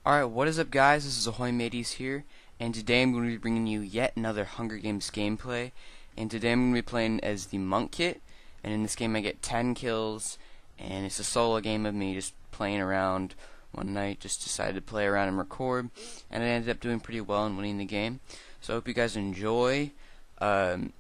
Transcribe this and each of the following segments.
Alright, what is up guys? This is Ahoy Mateys here, and today I'm going to be bringing you yet another Hunger Games gameplay, and today I'm going to be playing as the Monk Kit, and in this game I get 10 kills, and it's a solo game of me just playing around one night, just decided to play around and record, and I ended up doing pretty well and winning the game, so I hope you guys enjoy. So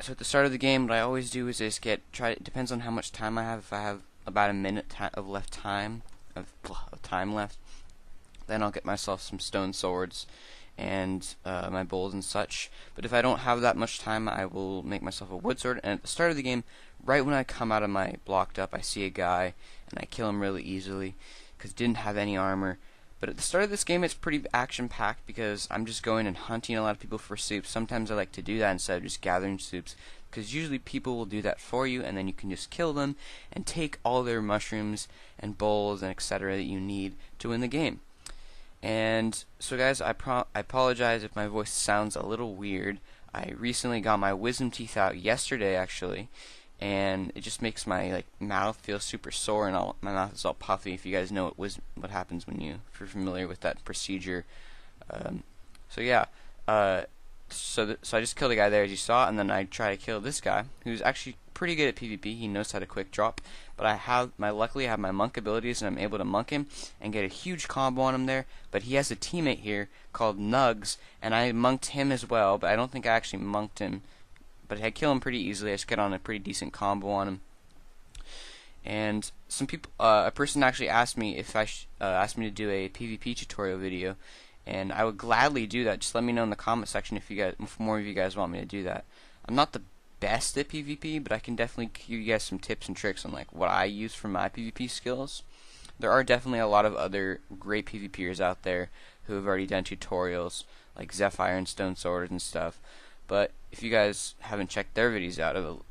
at the start of the game, what I always do is just it depends on how much time I have. If I have about a minute of time left, then I'll get myself some stone swords and my bowls and such. But if I don't have that much time, I will make myself a wood sword. And at the start of the game, right when I come out of my blocked up, I see a guy and I kill him really easily because didn't have any armor. But at the start of this game, it's pretty action-packed because I'm just going and hunting a lot of people for soups. Sometimes I like to do that instead of just gathering soups, because usually people will do that for you, and then you can just kill them and take all their mushrooms and bowls and etc. that you need to win the game. And so guys, I apologize if my voice sounds a little weird. I recently got my wisdom teeth out yesterday actually, and it just makes my mouth feel super sore, and my mouth is all puffy. If you guys know what happens if you're familiar with that procedure. So yeah, so I just killed a guy there as you saw, and then I try to kill this guy who's actually pretty good at PvP. He knows how to quick drop, but luckily I have my monk abilities, and I'm able to monk him and get a huge combo on him there. But he has a teammate here called Nugs, and I monked him as well, but I don't think I actually monked him. But I kill him pretty easily. I just get on a pretty decent combo on him. And some people, a person actually asked me if asked me to do a PvP tutorial video, and I would gladly do that. Just let me know in the comment section if more of you guys want me to do that. I'm not the best at PvP, but I can definitely give you guys some tips and tricks on what I use for my PvP skills. There are definitely a lot of other great PvPers out there who have already done tutorials, like Zephyr and Stone Sword and stuff. But if you guys haven't checked their videos out about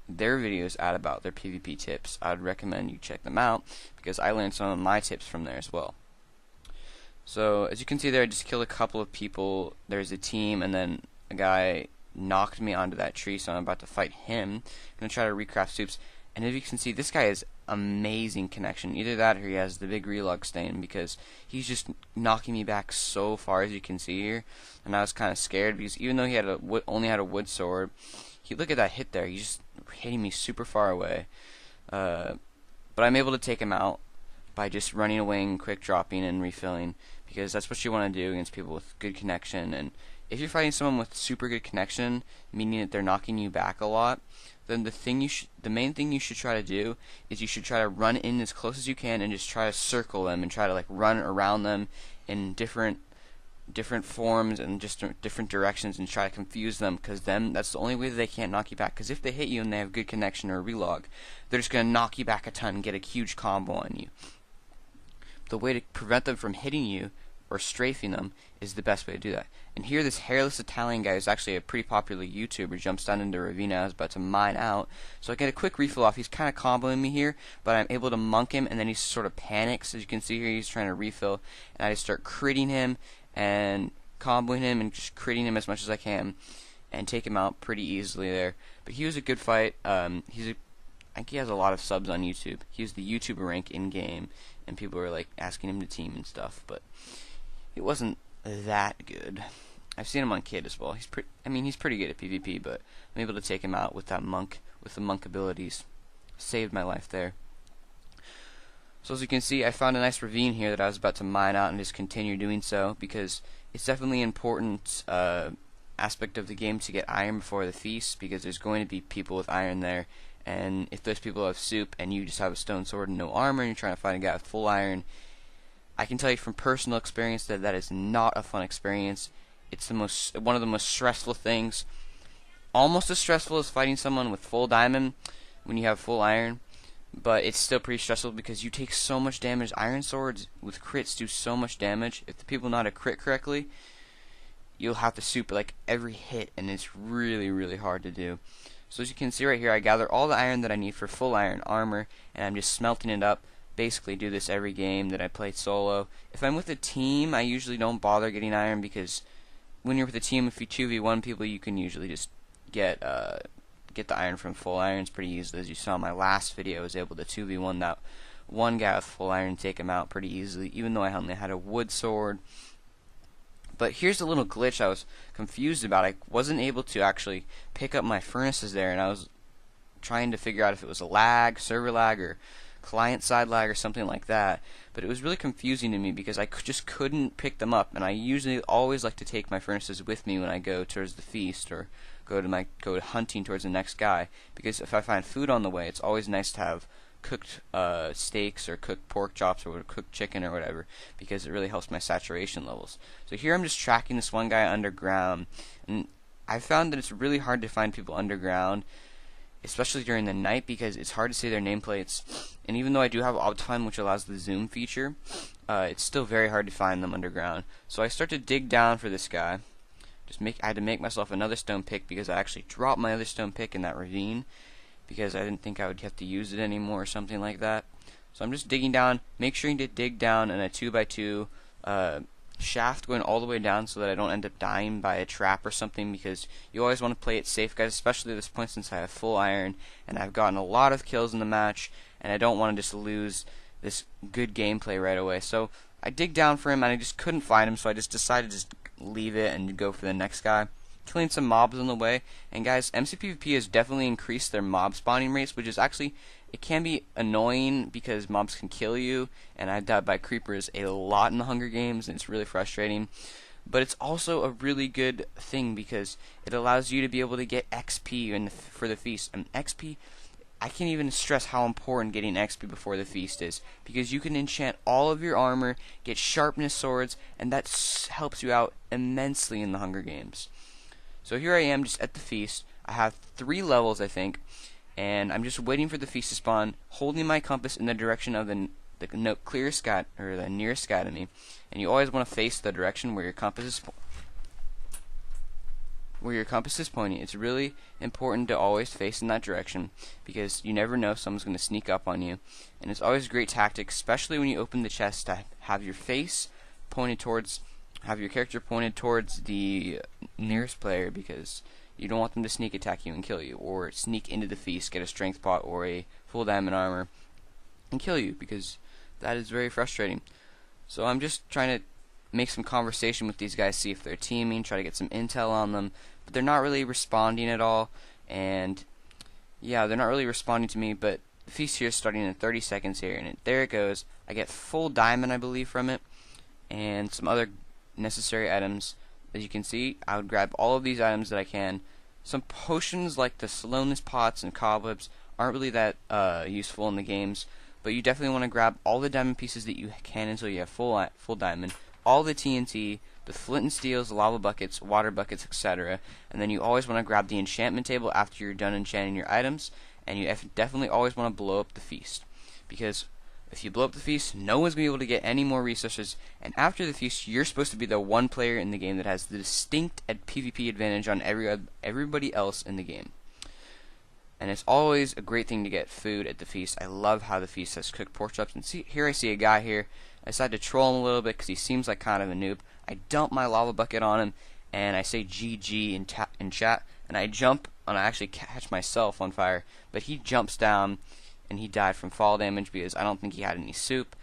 their PvP tips, I'd recommend you check them out, because I learned some of my tips from there as well. So as you can see there, I just killed a couple of people. There's a team, and then a guy knocked me onto that tree, so I'm about to fight him. I'm gonna try to recraft soups, and as you can see, this guy has amazing connection. Either that or he has the big relog stain, because he's just knocking me back so far, as you can see here. And I was kind of scared because even though he had only had a wood sword, look at that hit there. He's just hitting me super far away. But I'm able to take him out by just running away and quick dropping and refilling, because that's what you want to do against people with good connection. And if you're fighting someone with super good connection, meaning that they're knocking you back a lot, then the main thing you should try to do is you should try to run in as close as you can and just try to circle them and try to run around them in different forms and just different directions and try to confuse them, because that's the only way that they can't knock you back. Because if they hit you and they have good connection or a relog, they're just going to knock you back a ton and get a huge combo on you. The way to prevent them from hitting you or strafing them is the best way to do that. And here this hairless Italian guy is actually a pretty popular YouTuber, jumps down into a ravine I was about to mine out, so I get a quick refill off. He's kind of comboing me here, but I'm able to monk him, and then he sort of panics. As you can see here, he's trying to refill, and I just start critting him and comboing him and just critting him as much as I can and take him out pretty easily there. But he was a good fight. I think he has a lot of subs on YouTube. He was the YouTuber rank in game, and people were asking him to team and stuff, but it wasn't that good. I've seen him on Kid as well. He's pretty good at PvP, but I'm able to take him out with the monk abilities. Saved my life there. So as you can see, I found a nice ravine here that I was about to mine out and just continue doing so, because it's definitely an important aspect of the game to get iron before the feast, because there's going to be people with iron there, and if those people have soup and you just have a stone sword and no armor and you're trying to find a guy with full iron, I can tell you from personal experience that that is not a fun experience. It's one of the most stressful things, almost as stressful as fighting someone with full diamond when you have full iron. But it's still pretty stressful because you take so much damage. Iron swords with crits do so much damage. If the people know how to crit correctly, you'll have to soup every hit, and it's really, really hard to do. So as you can see right here, I gather all the iron that I need for full iron armor, and I'm just smelting it up. Basically do this every game that I play solo. If I'm with a team, I usually don't bother getting iron, because when you're with a team, if you 2v1 people, you can usually just get the iron from full irons pretty easily. As you saw in my last video, I was able to 2v1 that one guy with full iron and take him out pretty easily, even though I only had a wood sword. But here's a little glitch I was confused about. I wasn't able to actually pick up my furnaces there, and I was trying to figure out if it was a lag, server lag, or client side lag or something like that. But it was really confusing to me because I just couldn't pick them up, and I usually always like to take my furnaces with me when I go towards the feast or go hunting towards the next guy, because if I find food on the way, it's always nice to have cooked steaks or cooked pork chops or cooked chicken or whatever, because it really helps my saturation levels. So here I'm just tracking this one guy underground, and I found that it's really hard to find people underground, especially during the night, because it's hard to see their nameplates. And even though I do have Optifine, which allows the zoom feature, it's still very hard to find them underground. So I start to dig down for this guy. I had to make myself another stone pick because I actually dropped my other stone pick in that ravine because I didn't think I would have to use it anymore or something like that. So I'm just digging down. Make sure to dig down in a 2x2 shaft going all the way down so that I don't end up dying by a trap or something, because you always want to play it safe, guys, especially at this point since I have full iron and I've gotten a lot of kills in the match, and I don't want to just lose this good gameplay right away. So I dig down for him and I just couldn't find him, so I just decided to just leave it and go for the next guy, killing some mobs on the way. And guys, MCPVP has definitely increased their mob spawning rates, which is actually, it can be annoying because mobs can kill you, and I died by creepers a lot in the Hunger Games, and it's really frustrating. But it's also a really good thing because it allows you to be able to get XP for the feast. And XP, I can't even stress how important getting XP before the feast is, because you can enchant all of your armor, get sharpness swords, and that helps you out immensely in the Hunger Games. So here I am just at the feast. I have 3 levels, I think, and I'm just waiting for the feast to spawn, holding my compass in the direction of the clearest sky, or the nearest sky to me. And you always want to face the direction where your compass is pointing. It's really important to always face in that direction, because you never know, someone's going to sneak up on you. And it's always a great tactic, especially when you open the chest, to have your face pointed towards, have your character pointed towards the nearest player, because you don't want them to sneak attack you and kill you, or sneak into the feast, get a strength pot or a full diamond armor and kill you, because that is very frustrating. So I'm just trying to make some conversation with these guys, see if they're teaming, try to get some intel on them, but they're not really responding at all. And yeah, they're not really responding to me. But the feast here is starting in 30 seconds here, and there it goes. I get full diamond, I believe, from it, and some other necessary items. As you can see, I would grab all of these items that I can. Some potions like the slowness pots and cobwebs aren't really that useful in the games, but you definitely want to grab all the diamond pieces that you can until you have full diamond, all the TNT, the flint and steels, lava buckets, water buckets, etc. And then you always want to grab the enchantment table after you're done enchanting your items, and you definitely always want to blow up the feast, because if you blow up the feast, no one's going to be able to get any more resources, and after the feast, you're supposed to be the one player in the game that has the distinct PvP advantage on everybody else in the game. And it's always a great thing to get food at the feast. I love how the feast has cooked pork chops. And see, here I see a guy here. I decided to troll him a little bit because he seems like kind of a noob. I dump my lava bucket on him, and I say GG in chat, and I jump, and I actually catch myself on fire, but he jumps down, and he died from fall damage because I don't think he had any soup.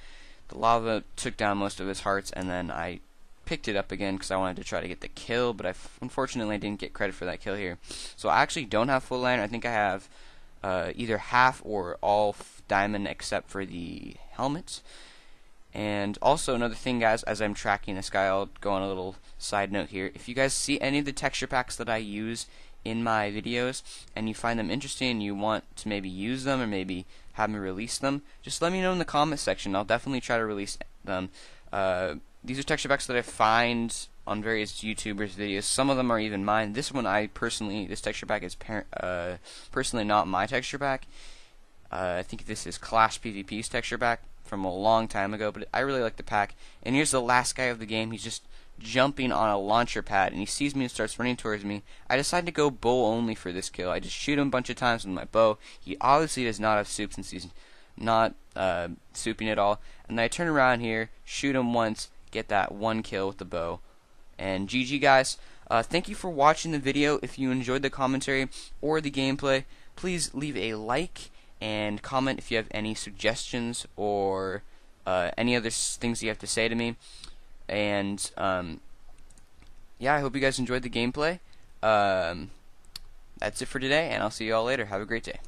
The lava took down most of his hearts, and then I picked it up again because I wanted to try to get the kill, but unfortunately I didn't get credit for that kill here. So I actually don't have full iron. I think I have either half or all diamond except for the helmet. And also another thing, guys, as I'm tracking this guy, I'll go on a little side note here. If you guys see any of the texture packs that I use in my videos and you find them interesting and you want to maybe use them or maybe have me release them, just let me know in the comment section. I'll definitely try to release them. These are texture packs that I find on various YouTubers' videos. Some of them are even mine. This one, this texture pack is personally not my texture pack. I think this is Clash PvP's texture pack from a long time ago, but I really like the pack. And here's the last guy of the game. He's just jumping on a launcher pad, and he sees me and starts running towards me. I decide to go bow only for this kill. I just shoot him a bunch of times with my bow. He obviously does not have soup since he's not souping at all. And then I turn around here, shoot him once, get that one kill with the bow. And GG, guys. Thank you for watching the video. If you enjoyed the commentary or the gameplay, please leave a like and comment if you have any suggestions or any other things you have to say to me. And yeah, I hope you guys enjoyed the gameplay. That's it for today, and I'll see you all later. Have a great day.